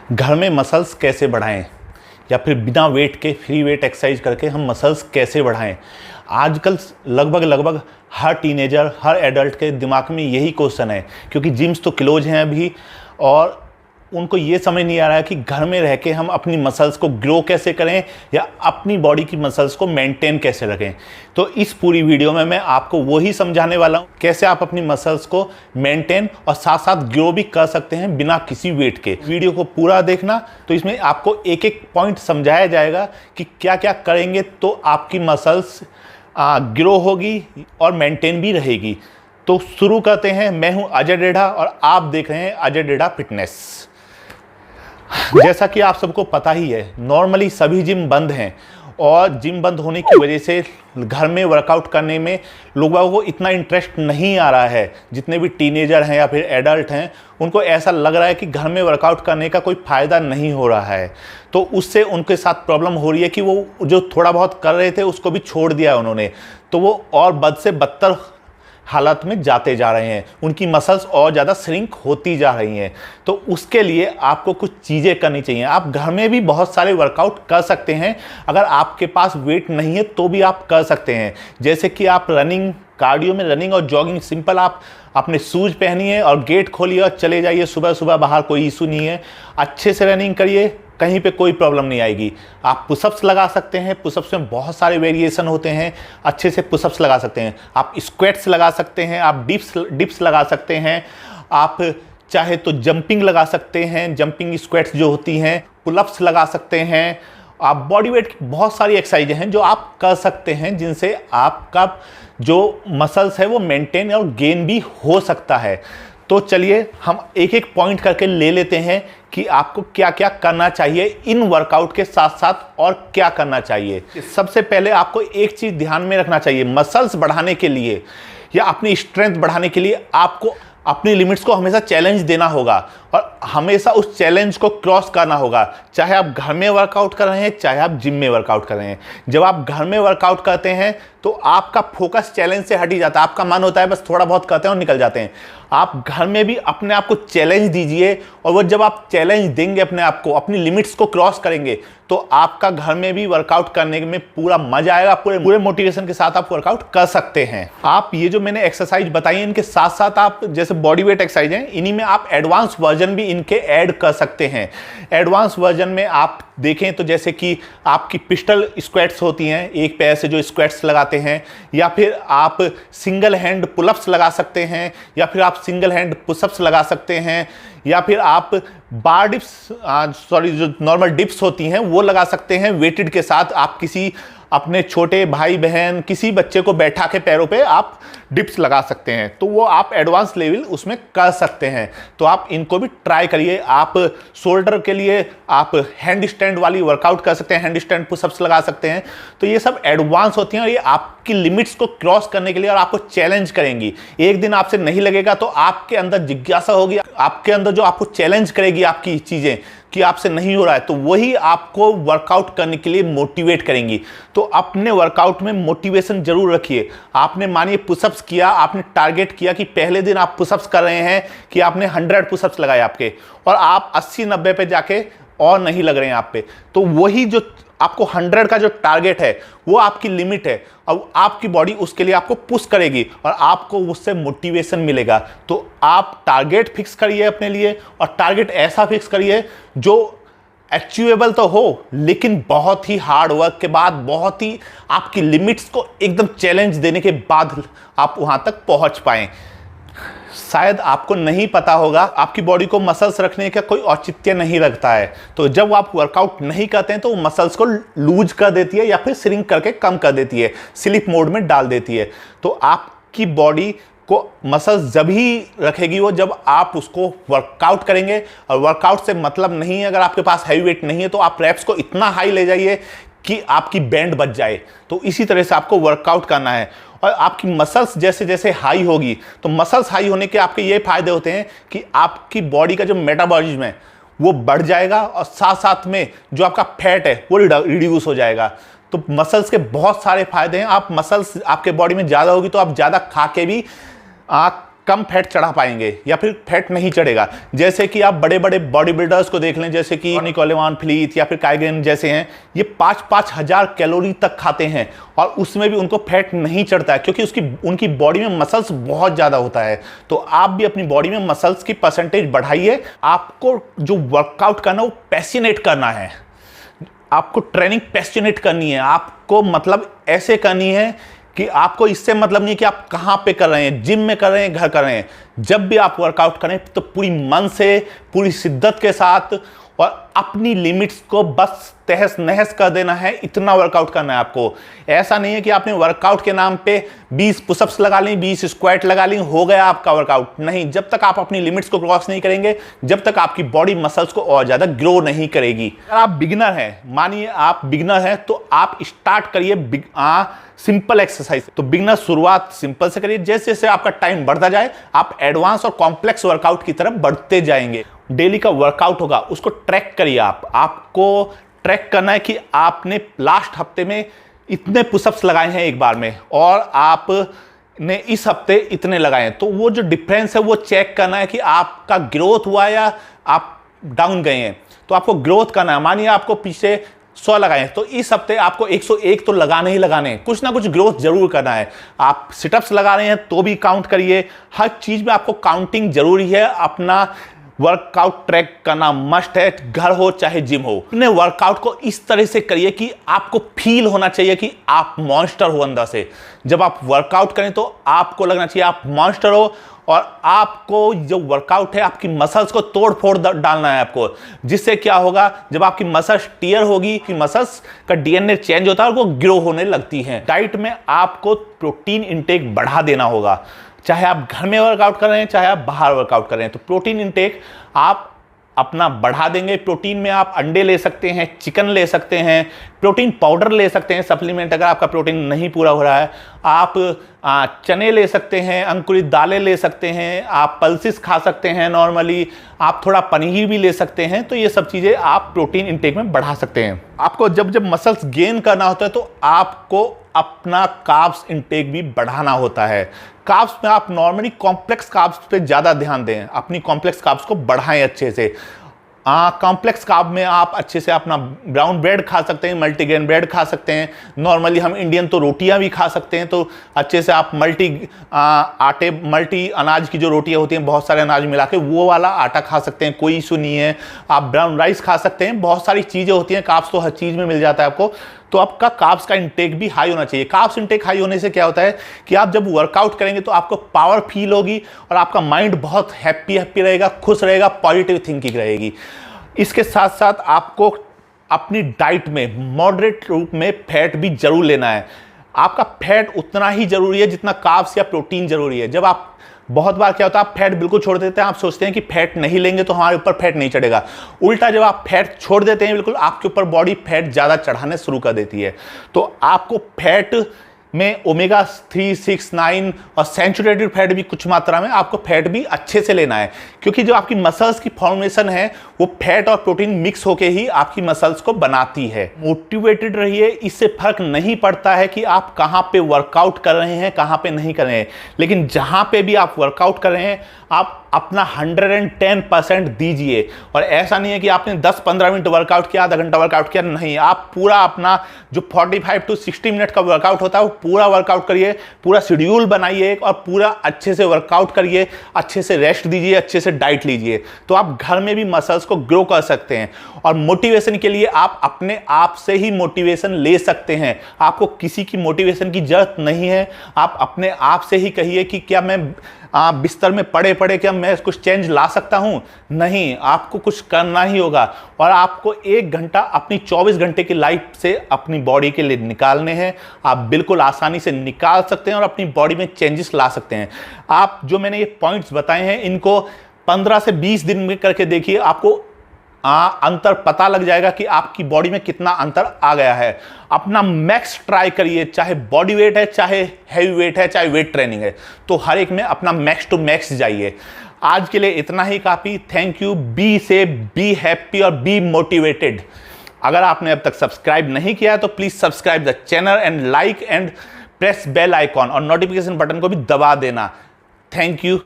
घर में मसल्स कैसे बढ़ाएं या फिर बिना वेट के फ्री वेट एक्सरसाइज करके हम मसल्स कैसे बढ़ाएं। आजकल लगभग हर टीनेजर हर एडल्ट के दिमाग में यही क्वेश्चन है, क्योंकि जिम्स तो क्लोज हैं अभी और उनको ये समझ नहीं आ रहा है कि घर में रह के हम अपनी मसल्स को ग्रो कैसे करें या अपनी बॉडी की मसल्स को मेंटेन कैसे रखें। तो इस पूरी वीडियो में मैं आपको वही समझाने वाला हूँ, कैसे आप अपनी मसल्स को मेंटेन और साथ साथ ग्रो भी कर सकते हैं बिना किसी वेट के। वीडियो को पूरा देखना, तो इसमें आपको एक एक पॉइंट समझाया जाएगा कि क्या क्या करेंगे तो आपकी मसल्स ग्रो होगी और मेंटेन भी रहेगी। तो शुरू करते हैं। मैं हूं अजय डेढ़ा और आप देख रहे हैं अजय डेढ़ा फिटनेस। जैसा कि आप सबको पता ही है, नॉर्मली सभी जिम बंद हैं और जिम बंद होने की वजह से घर में वर्कआउट करने में लोगों को इतना इंटरेस्ट नहीं आ रहा है। जितने भी टीनेजर हैं या फिर एडल्ट हैं, उनको ऐसा लग रहा है कि घर में वर्कआउट करने का कोई फ़ायदा नहीं हो रहा है। तो उससे उनके साथ प्रॉब्लम हो रही है कि वो जो थोड़ा बहुत कर रहे थे उसको भी छोड़ दिया है उन्होंने, तो वो और बद से बदतर हालत में जाते जा रहे हैं। उनकी मसल्स और ज़्यादा श्रिंक होती जा रही हैं। तो उसके लिए आपको कुछ चीज़ें करनी चाहिए। आप घर में भी बहुत सारे वर्कआउट कर सकते हैं। अगर आपके पास वेट नहीं है तो भी आप कर सकते हैं। जैसे कि आप रनिंग, कार्डियो में रनिंग और जॉगिंग, सिंपल आप अपने शूज़ पहनिए और गेट खोलिए और चले जाइए सुबह सुबह बाहर, कोई इशू नहीं है। अच्छे से रनिंग करिए, कहीं पे कोई प्रॉब्लम नहीं आएगी। आप पुशअप्स लगा सकते हैं। पुशअप्स में बहुत सारे वेरिएशन होते हैं, अच्छे से पुशअप्स लगा सकते हैं। आप स्क्वाट्स लगा सकते हैं, आप डिप्स लगा सकते हैं। आप चाहे तो जंपिंग लगा सकते हैं, जंपिंग स्क्वाट्स जो होती हैं। पुलअप्स लगा सकते हैं। आप बॉडी वेट की बहुत सारी एक्सरसाइजें हैं जो आप कर सकते हैं, जिनसे आपका जो मसल्स है वो मेंटेन और गेन भी हो सकता है। तो चलिए हम एक एक पॉइंट करके ले लेते हैं कि आपको क्या क्या करना चाहिए इन वर्कआउट के साथ साथ और क्या करना चाहिए। सबसे पहले आपको एक चीज़ ध्यान में रखना चाहिए, मसल्स बढ़ाने के लिए या अपनी स्ट्रेंथ बढ़ाने के लिए आपको अपनी लिमिट्स को हमेशा चैलेंज देना होगा और हमेशा उस चैलेंज को क्रॉस करना होगा। चाहे आप घर में वर्कआउट कर रहे हैं, चाहे आप जिम में वर्कआउट कर रहे हैं। जब आप घर में वर्कआउट करते हैं तो आपका फोकस चैलेंज से हट ही जाता है। आपका मन होता है बस थोड़ा बहुत करते हैं और निकल जाते हैं। आप घर में भी अपने आप को चैलेंज दीजिए और वो जब आप चैलेंज देंगे अपने आप को, अपनी लिमिट्स को क्रॉस करेंगे, तो आपका घर में भी वर्कआउट करने में पूरा मजा आएगा। पूरे मोटिवेशन के साथ आप वर्कआउट कर सकते हैं। आप ये जो मैंने एक्सरसाइज बताई इनके साथ साथ आप जैसे बॉडी वेट एक्सरसाइज हैं, इन्हीं में आप एडवांस वर्जन भी इनके ऐड कर सकते हैं। एडवांस वर्जन में आप देखें तो जैसे कि आपकी पिस्टल स्क्वाट्स होती हैं, एक पैर से जो स्क्वाट्स लगाते हैं, या फिर आप सिंगल हैंड पुलअप्स लगा सकते हैं, या फिर आप सिंगल हैंड पुशअप्स लगा सकते हैं, या फिर आप बार डिप्स जो नॉर्मल डिप्स होती हैं वो लगा सकते हैं वेटेड के साथ। आप किसी अपने छोटे भाई बहन, किसी बच्चे को बैठा के पैरों पे आप डिप्स लगा सकते हैं, तो वो आप एडवांस लेवल उसमें कर सकते हैं। तो आप इनको भी ट्राई करिए। आप शोल्डर के लिए आप हैंड स्टैंड वाली वर्कआउट कर सकते हैं, हैंड स्टैंड पुशअप्स लगा सकते हैं। तो ये सब एडवांस होती हैं और ये आपकी लिमिट्स को क्रॉस करने के लिए और आपको चैलेंज करेंगी। एक दिन आपसे नहीं लगेगा तो आपके अंदर जिज्ञासा होगी, आपके अंदर जो आपको चैलेंज करेगी आपकी चीज़ें कि आपसे नहीं हो रहा है, तो वही आपको वर्कआउट करने के लिए मोटिवेट करेंगी। तो अपने वर्कआउट में मोटिवेशन जरूर रखिए। आपने मानिए पुशअप्स किया, आपने टारगेट किया कि पहले दिन आप पुशअप्स कर रहे हैं कि आपने 100 पुशअप्स लगाए आपके, और आप 80-90 पे जाके और नहीं लग रहे हैं आप पे, तो वही जो आपको 100 का जो टारगेट है वो आपकी लिमिट है और आपकी बॉडी उसके लिए आपको पुश करेगी और आपको उससे मोटिवेशन मिलेगा। तो आप टारगेट फिक्स करिए अपने लिए, और टारगेट ऐसा फिक्स करिए जो अचीवेबल तो हो, लेकिन बहुत ही हार्ड वर्क के बाद, बहुत ही आपकी लिमिट्स को एकदम चैलेंज देने के बाद आप वहां तक पहुंच पाएं। शायद आपको नहीं पता होगा, आपकी बॉडी को मसल्स रखने का कोई औचित्य नहीं रखता है। तो जब आप वर्कआउट नहीं करते हैं तो वो मसल्स को लूज कर देती है या फिर श्रिंक करके कम कर देती है, स्लिप मोड में डाल देती है। तो आपकी बॉडी को मसल्स जब ही रखेगी वो जब आप उसको वर्कआउट करेंगे। और वर्कआउट से मतलब नहीं है, अगर आपके पास हैवी वेट नहीं है तो आप रैप्स को इतना हाई ले जाइए कि आपकी बैंड बच जाए। तो इसी तरह से आपको वर्कआउट करना है। और आपकी मसल्स जैसे जैसे हाई होगी, तो मसल्स हाई होने के आपके ये फायदे होते हैं कि आपकी बॉडी का जो मेटाबॉलिज्म है वो बढ़ जाएगा और साथ साथ में जो आपका फैट है वो रिड्यूस हो जाएगा। तो मसल्स के बहुत सारे फायदे हैं। आप मसल्स आपके बॉडी में ज़्यादा होगी तो आप ज़्यादा खा के भी कम फैट चढ़ा पाएंगे या फिर फैट नहीं चढ़ेगा। जैसे कि आप बड़े बड़े बॉडी बिल्डर्स को देख लें, जैसे कि निकोले वान फ्लीथ या फिर काई ग्रेन जैसे हैं, ये 5-5 हज़ार कैलोरी तक खाते हैं और उसमें भी उनको फैट नहीं चढ़ता है, क्योंकि उनकी बॉडी में मसल्स बहुत ज़्यादा होता है। तो आप भी अपनी बॉडी में मसल्स की परसेंटेज बढ़ाइए। आपको जो वर्कआउट करना वो पैशनेट करना है, आपको ट्रेनिंग पैशनेट करनी है, आपको मतलब ऐसे करनी है कि आपको इससे मतलब नहीं कि आप कहाँ पे कर रहे हैं, जिम में कर रहे हैं, घर कर रहे हैं। जब भी आप वर्कआउट करें तो पूरी मन से, पूरी शिद्दत के साथ और अपनी लिमिट्स को बस तहस नहस कर देना है, इतना वर्कआउट करना है आपको। ऐसा नहीं है कि आपने वर्कआउट के नाम पे 20 पुशअप्स लगा ली, 20 स्क्वाट लगा ली, हो गया आपका वर्कआउट। नहीं, जब तक आप अपनी लिमिट्स को क्रॉस नहीं करेंगे, जब तक आपकी बॉडी मसल्स को और ज़्यादा ग्रो नहीं करेगी। अगर आप बिगिनर हैं, मानिए आप बिगिनर हैं, तो आप स्टार्ट करिए सिंपल एक्सरसाइज। तो बिगिनर शुरुआत सिंपल से करिए, जैसे जैसे आपका टाइम बढ़ता जाए आप एडवांस और कॉम्प्लेक्स वर्कआउट की तरफ बढ़ते जाएंगे। डेली का वर्कआउट होगा उसको ट्रैक करिए। आपको ट्रैक करना है कि आपने लास्ट हफ्ते में इतने पुशअप्स लगाए हैं एक बार में और आपने इस हफ्ते इतने लगाए हैं, तो वो जो डिफरेंस है वो चेक करना है कि आपका ग्रोथ हुआ या आप डाउन गए हैं। तो आपको ग्रोथ करना है। मानिए आपको पीछे 100 लगाए हैं तो इस हफ्ते आपको 101 तो लगाने ही लगाने हैं, कुछ ना कुछ ग्रोथ जरूर करना है। आप सिटअप्स लगा रहे हैं तो भी काउंट करिए। हर चीज में आपको काउंटिंग जरूरी है। अपना वर्कआउट ट्रैक करना मस्ट है, घर हो चाहे जिम हो। अपने वर्कआउट को इस तरह से करिए कि आपको फील होना चाहिए कि आप मॉन्स्टर हो अंदर से। जब आप वर्कआउट करें तो आपको लगना चाहिए आप मॉन्स्टर हो और आपको जो वर्कआउट है आपकी मसल्स को तोड़ फोड़ डालना है आपको। जिससे क्या होगा, जब आपकी मसल्स टीयर होगी कि मसल्स का डीएनए चेंज होता है और वो ग्रो होने लगती हैं। डाइट में आपको प्रोटीन इंटेक बढ़ा देना होगा, चाहे आप घर में वर्कआउट कर रहे हैं चाहे आप बाहर वर्कआउट कर रहे हैं। तो प्रोटीन इंटेक आप अपना बढ़ा देंगे। प्रोटीन में आप अंडे ले सकते हैं, चिकन ले सकते हैं, प्रोटीन पाउडर ले सकते हैं, सप्लीमेंट अगर आपका प्रोटीन नहीं पूरा हो रहा है। आप चने ले सकते हैं, अंकुरित दालें ले सकते हैं, आप पल्सेस खा सकते हैं नॉर्मली, आप थोड़ा पनीर भी ले सकते हैं। तो ये सब चीज़ें आप प्रोटीन इंटेक में बढ़ा सकते हैं। आपको जब जब मसल्स गेन करना होता है तो आपको अपना कार्ब्स इंटेक भी बढ़ाना होता है। कार्ब्स में आप नॉर्मली कॉम्प्लेक्स कार्ब्स पे ज़्यादा ध्यान दें, अपनी कॉम्प्लेक्स कार्ब्स को बढ़ाएं अच्छे से। कॉम्प्लेक्स कार्ब में आप अच्छे से अपना ब्राउन ब्रेड खा सकते हैं, मल्टीग्रेन ब्रेड खा सकते हैं। नॉर्मली हम इंडियन तो रोटियां भी खा सकते हैं, तो अच्छे से आप मल्टी अनाज की जो रोटियां होती हैं, बहुत सारे अनाज मिला के वो वाला आटा खा सकते हैं, कोई इशू नहीं है। आप ब्राउन राइस खा सकते हैं, बहुत सारी चीज़ें होती हैं। कार्ब्स तो हर चीज़ में मिल जाता है आपको। तो आपका कार्ब्स का इंटेक भी हाई होना चाहिए। कार्ब्स इंटेक हाई होने से क्या होता है कि आप जब वर्कआउट करेंगे तो आपको पावर फील होगी और आपका माइंड बहुत हैप्पी रहेगा, खुश रहेगा, पॉजिटिव थिंकिंग रहेगी। इसके साथ साथ आपको अपनी डाइट में मॉडरेट रूप में फैट भी जरूर लेना है। आपका फैट उतना ही जरूरी है जितना कार्ब्स या प्रोटीन जरूरी है। जब आप बहुत बार क्या होता है, आप फैट बिल्कुल छोड़ देते हैं, आप सोचते हैं कि फैट नहीं लेंगे तो हमारे ऊपर फैट नहीं चढ़ेगा। उल्टा, जब आप फैट छोड़ देते हैं बिल्कुल, आपके ऊपर बॉडी फैट ज़्यादा चढ़ाने शुरू कर देती है। तो आपको फैट में ओमेगा 3, 6, 9 और सैचुरेटेड फैट भी कुछ मात्रा में आपको फैट भी अच्छे से लेना है, क्योंकि जो आपकी मसल्स की फॉर्मेशन है वो फैट और प्रोटीन मिक्स होके ही आपकी मसल्स को बनाती है। मोटिवेटेड रहिए, इससे फर्क नहीं पड़ता है कि आप कहाँ पे वर्कआउट कर रहे हैं, कहाँ पे नहीं कर रहे हैं, लेकिन जहाँ पे भी आप वर्कआउट कर रहे हैं आप अपना 110% दीजिए। और ऐसा नहीं है कि आपने 10-15 मिनट वर्कआउट किया, आधा घंटा वर्कआउट किया, नहीं, आप पूरा अपना जो 45 to 60 मिनट का वर्कआउट होता है वो पूरा वर्कआउट करिए, पूरा शेड्यूल बनाइए और पूरा अच्छे से वर्कआउट करिए, अच्छे से रेस्ट दीजिए, अच्छे से डाइट लीजिए। तो आप घर में भी मसल्स को ग्रो कर सकते हैं। और मोटिवेशन के लिए आप अपने आप से ही मोटिवेशन ले सकते हैं, आपको किसी की मोटिवेशन की जरूरत नहीं है। आप अपने आप से ही कहिए कि क्या मैं बिस्तर में पड़े पड़े क्या मैं कुछ चेंज ला सकता हूं? नहीं, आपको कुछ करना ही होगा। और आपको 1 घंटा अपनी 24 घंटे की लाइफ से अपनी बॉडी के लिए निकालने हैं। आप बिल्कुल आसानी से निकाल सकते हैं और अपनी बॉडी में चेंजेस ला सकते हैं। आप जो मैंने ये पॉइंट्स बताए हैं इनको 15 से 20 दिन में करके देखिए, आपको अंतर पता लग जाएगा कि आपकी बॉडी में कितना अंतर आ गया है। अपना मैक्स ट्राई करिए, चाहे बॉडी वेट है, चाहे हैवी वेट है, चाहे वेट ट्रेनिंग है, तो हर एक में अपना मैक्स टू मैक्स जाइए। आज के लिए इतना ही काफ़ी। Thank you. Be safe, be happy और बी मोटिवेटेड। अगर आपने अब तक सब्सक्राइब नहीं किया है तो please subscribe the channel and like and press bell icon और नोटिफिकेशन बटन को भी दबा देना। Thank you.